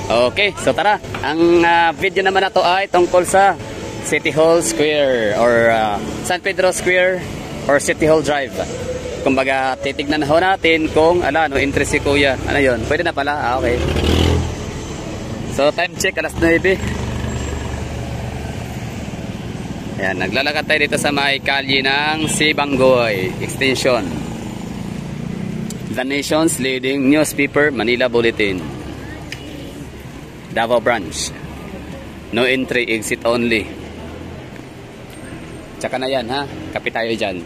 Okay, so tara. Ang video naman na to ay tungkol sa City Hall Square or San Pedro Square or City Hall Drive. Kumbaga, titignan na ho natin kung interest si Kuya. Ano yun? Pwede na pala? Okay. So, time check, alas 9. Ayan, naglalakad tayo dito sa may kalye ng Sibanggoy Extension. The nation's leading newspaper, Manila Bulletin. Davao Branch. No entry, exit only. Tsaka na yan ha, kapit tayo dyan.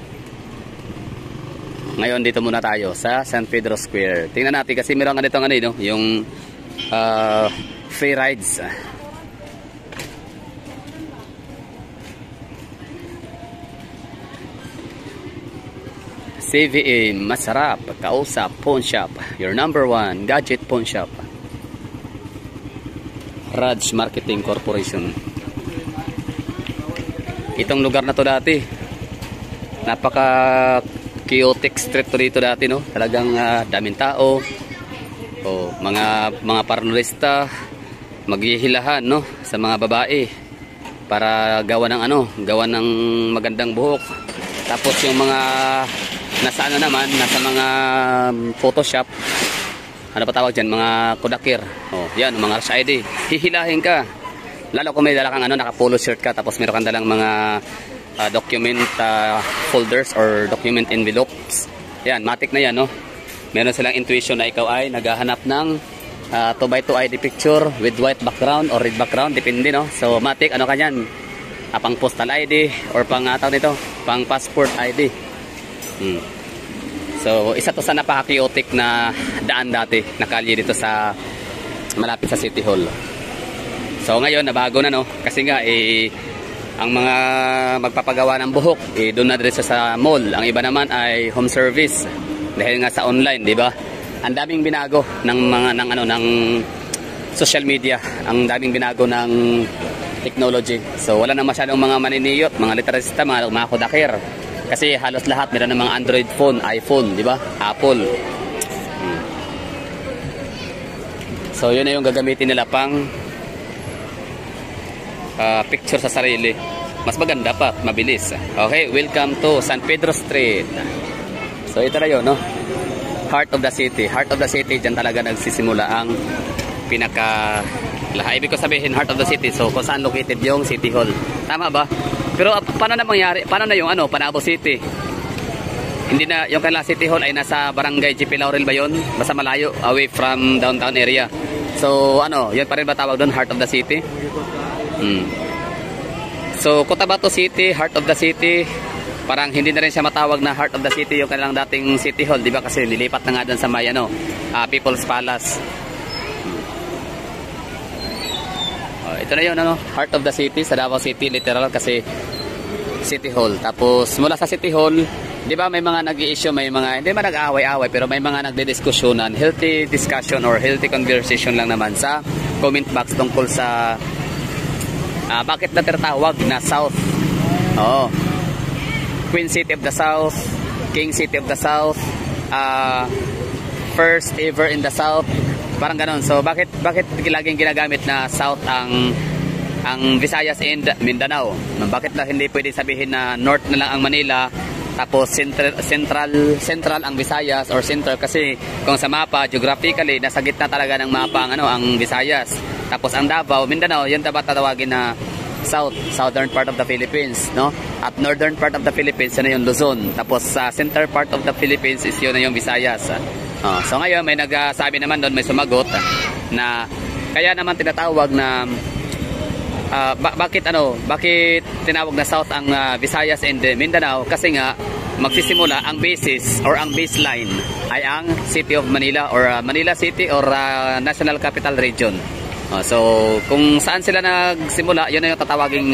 Ngayon dito muna tayo sa San Pedro Square. Tingnan natin kasi meron nga ditong yung free rides. CVA, masarap, kausap, pawn shop. Your number one, gadget pawn shop. Raj Marketing Corporation. Itong lugar na to dati, napaka chaotic street to dito dati, no? Talagang daming tao. Mga paranorista maghihilahan, no, sa mga babae para gawa ng magandang buhok. Tapos yung mga nasa nasa mga Photoshop, ano pa tawag dyan, mga Kodakir, yan, mga Rush ID, hihilahin ka, lalo kung may dala kang naka-polo shirt ka, tapos meron kang dalang mga document folders or document envelopes, yan, matik na yan, no? Meron silang intuition na ikaw ay naghahanap ng 2x2 ID picture with white background or red background, depende, no? So matik, ka yan, pang postal ID or pang pang passport ID. So isa to sa napaka-chaotic na daan dati, nakalye dito sa malapit sa City Hall. So ngayon nabago na, no, kasi nga ang mga magpapagawa ng buhok doon na diretso sa mall. Ang iba naman ay home service dahil nga sa online, di ba? Ang daming binago ng ng social media, ang daming binago ng technology. So wala na masyadong mga maniniyot, mga literalista, mga Kodakir. Kasi halos lahat meron ng mga Android phone, iPhone, di ba? Apple. So yun na yung gagamitin nila pang picture sa sarili. Mas maganda pa, mabilis. Okay, welcome to San Pedro Street. So ito na yun, no? Heart of the city. Heart of the city, dyan talaga nagsisimula ang ibig ko sabihin heart of the city. So kung saan located yung City Hall. Tama ba? Pero paano na mangyari? Paano na yung Panabo City? Hindi na yung kailang City Hall ay nasa Barangay GP Laurel ba yun? Basta malayo, away from downtown area. So yun pa rin ba tawag doon, heart of the city? So Cotabato City, heart of the city, parang hindi na rin siya matawag na heart of the city yung kailang dating City Hall, di ba? Kasi nilipat na nga doon sa may People's Palace. Ito na yun, heart of the city sa Davao City, literal, kasi City Hall. Tapos mula sa City Hall, di ba, may mga nag-i-issue, may mga hindi man nag-aaway-away, pero may mga nagdidiskusyonan, healthy discussion or healthy conversation lang naman sa comment box tungkol sa bakit na tinatawag na South. Queen City of the South, King City of the South, first ever in the South, parang ganon. So bakit laging ginagamit na South ang Visayas and Mindanao? Bakit na hindi pwede sabihin na North na lang ang Manila, tapos central ang Visayas or Central? Kasi kung sa mapa, geographically, nasa gitna talaga ng mapa ang Visayas. Tapos ang Davao, Mindanao, yun dapat tatawagin na southern part of the Philippines, no? At northern part of the Philippines, yun na yung Luzon. Tapos sa center part of the Philippines is yun na yung Visayas. So ngayon may nagsabi naman doon, may sumagot na kaya naman tinatawag na bakit tinawag na South ang Visayas and Mindanao? Kasi nga magsisimula ang basis or ang baseline ay ang City of Manila or Manila City or National Capital Region. So kung saan sila nagsimula, yun na yung tatawaging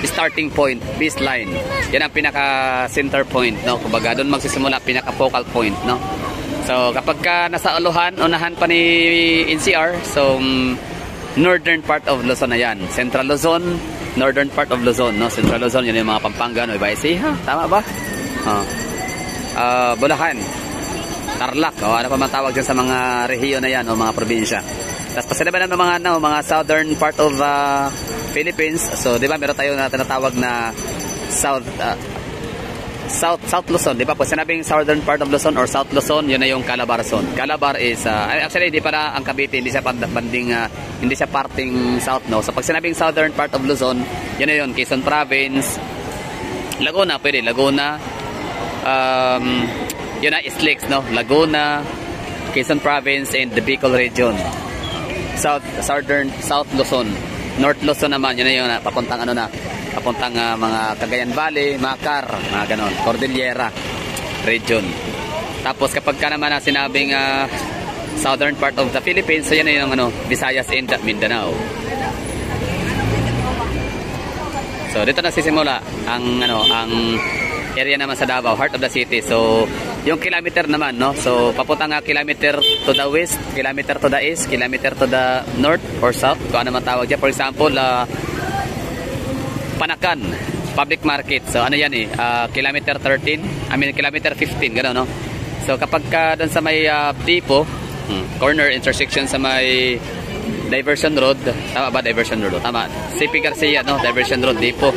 starting point, baseline. Yan ang pinaka center point, no? Kumbaga doon magsisimula, pinaka focal point, no? So kapag nasa unahan pa ni NCR, so northern part of Luzon na yan. Central Luzon, northern part of Luzon, no? Central Luzon, yun yung mga Pampanga, Nueva Ecija, tama ba? Bulacan, Tarlac, ano pa matawag dyan sa mga rehiyon na yan o mga probinsya. Tapos pa sila ng mga southern part of Philippines. So, di ba, meron tayong tinatawag na South Luzon, di ba? Pag sinabing southern part of Luzon or South Luzon, yun na yung Calabarzon. Calabar is, actually, hindi pala ang Cavite, hindi siya banding, hindi siya parting south, no? So, pag sinabing southern part of Luzon, yun na yun, Quezon Province, Laguna, pwede, Laguna, yun na, East Lakes, no? Laguna, Quezon Province, and the Bicol region. South Luzon. North Luzon naman, yun na yun, papuntang mga Cagayan Valley, Macar, mga ganon, Cordillera region. Tapos kapag ka naman sinabing southern part of the Philippines, so yan na yung Visayas and Mindanao. So dito nagsisimula ang area naman sa Davao, heart of the city. So yung kilometer naman, no? So papunta nga kilometer to the west, kilometer to the east, kilometer to the north or south, kung ano man tawag dyan. For example, Panakan Public Market. So ano yan kilometer 13, kilometer 15, gano'n, no? So kapag ka doon sa may tipo, corner intersection sa may Diversion Road, tama ba Diversion Road? Tama. CP Garcia, no? Diversion Road, tipo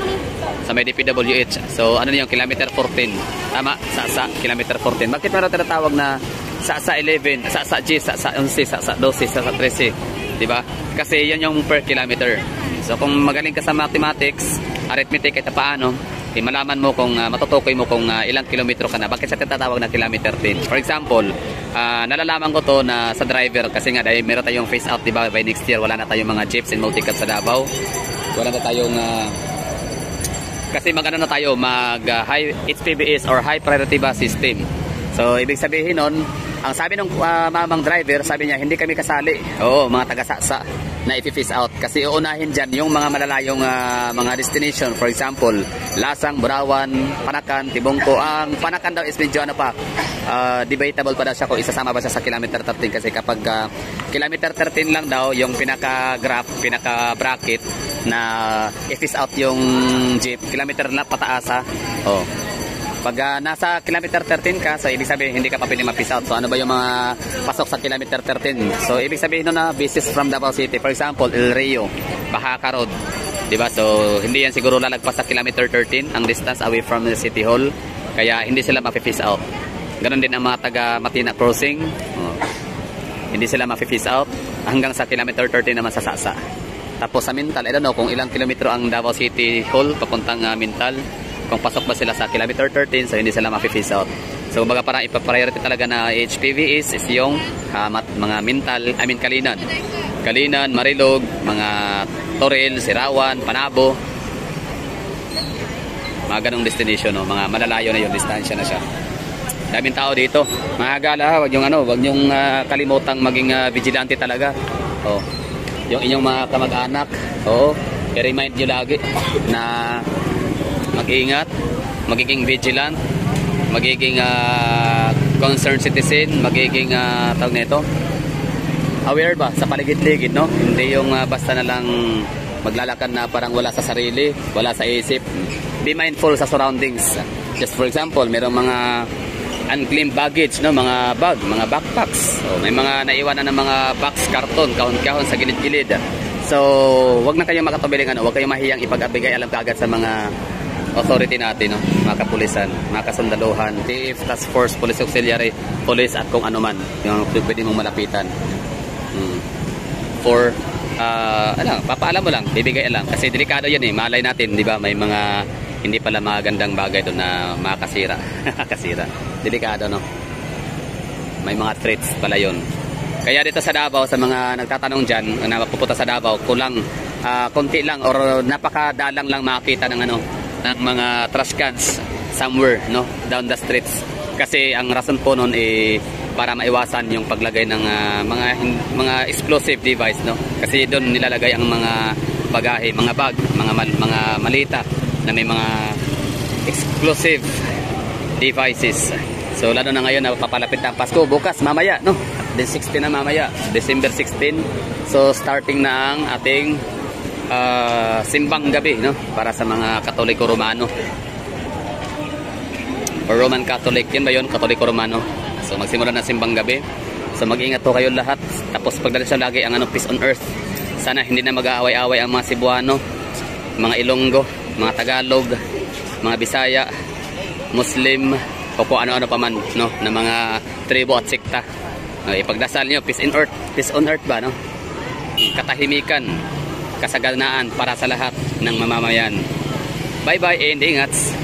sa may DPWH. So ano yung kilometer 14? Tama, sa kilometer 14. Bakit meron tinatawag na sa 11, sa G, sa 11, sa 12, sa 13, di ba? Kasi yan yung per kilometer. So kung magaling ka sa mathematics, arithmetic, kahit paano, malaman mo kung matutukoy mo kung ilang kilometro ka na. Bakit siya tinatawag na kilometer 10? For example, nalalaman ko to na sa driver kasi nga dahil meron tayong phase out, di ba? By next year, wala na tayong mga jeeps and multicab sa Davao. Wala na tayong kasi mag-ano na tayo, high HPBS or high priority bus system. So ibig sabihin nun, ang sabi ng mamang driver, sabi niya, hindi kami kasali. Oo, mga taga-saksa na i-phase out. Kasi uunahin dyan yung mga malalayong mga destination. For example, Lasang, Burawan, Panakan, Tibungko. Ang Panakan daw is medyo debatable pa daw siya kung isasama ba siya sa kilometer 13. Kasi kapag kilometer 13 lang daw yung pinaka-graph, pinaka-bracket na i-phase out yung jeep, kilometer na pataasa. Oh. Pag nasa kilometer 13 ka, so ibig sabihin hindi ka pa pwede ma-phase out. So ano ba yung mga pasok sa kilometer 13? So ibig sabihin na business from Davao City. For example, El Rio, Bahaca Road. Diba? So hindi yan siguro lalagpas sa kilometer 13 ang distance away from the City Hall. Kaya hindi sila ma-phase out. Ganon din ang mga taga Matina Crossing. Hindi sila ma-phase out hanggang sa kilometer 13 naman sa Sasa. Tapos sa Mintal, I don't know kung ilang kilometro ang Davao City Hall papuntang Mintal. Kung pasok ba sila sa kilometer 13, so hindi sila ma-phase out. So kumbaga parang ipa-priority talaga na HPV is yung mga Kalinan, Marilog, mga Toril, Sirawan, Panabo. Mga ganong destination, no? Mga malalayo na yung distansya na siya. Daming tao dito. Mga gala, wag yung kalimutang maging vigilante talaga. Oh. Yung inyong mga kamag-anak, i-remind nyo lagi na mag-iingat, magiging vigilant, magiging concerned citizen, magiging tawag nito, aware ba sa paligid-ligid, no? Hindi yung basta na lang maglalakad na parang wala sa sarili, wala sa isip. Be mindful sa surroundings. Just for example, merong mga unclaimed baggage, no? Mga bag, mga backpacks. So, may mga naiwanan ng mga box, karton, kahon-kahon sa gilid-gilid. So, wag na kayong makatubiling, wag kayong mahiyang ipag-abigay alam kaagad sa mga authority natin, no? Mga kapulisan, mga kasundaluhan, TF, Task Force, Police Auxiliary, Police at kung ano man yung pwede mong malapitan. For papaalam mo lang, bibigay alam kasi delikado yan malay natin, di ba? May mga hindi pala magandang bagay doon na makasira. Kasira. Delikado, no? May mga threats pala yon. Kaya dito sa Davao, sa mga nagtatanong dyan na mapupunta sa Davao, kulang konti lang or napakadalang lang makita ng ng mga trash cans somewhere, no, down the streets. Kasi ang rason po noon para maiwasan yung paglagay ng mga explosive device, no. Kasi doon nilalagay ang mga bagahe, mga bag, mga malita na may mga explosive devices. So lalo na ngayon na papalapit ang Pasko, bukas, mamaya, no. The 16 na mamaya, December 16. So starting na ang ating simbang gabi, no, para sa mga Katoliko Romano or Roman Catholic, yan ba yun? Katoliko Romano. So magsimula na simbang gabi. So mag-ingat po kayo lahat. Tapos pagdadasal lagi ang peace on earth. Sana hindi na mag-aaway-away ang mga Cebuano, mga Ilonggo, mga Tagalog, mga Bisaya, Muslim, o kung ano-ano pa man, no, na mga tribo at sekta. Ipagdasal niyo peace on earth ba, no? Katahimikan, kasaganaan para sa lahat ng mamamayan. Bye-bye and ingats.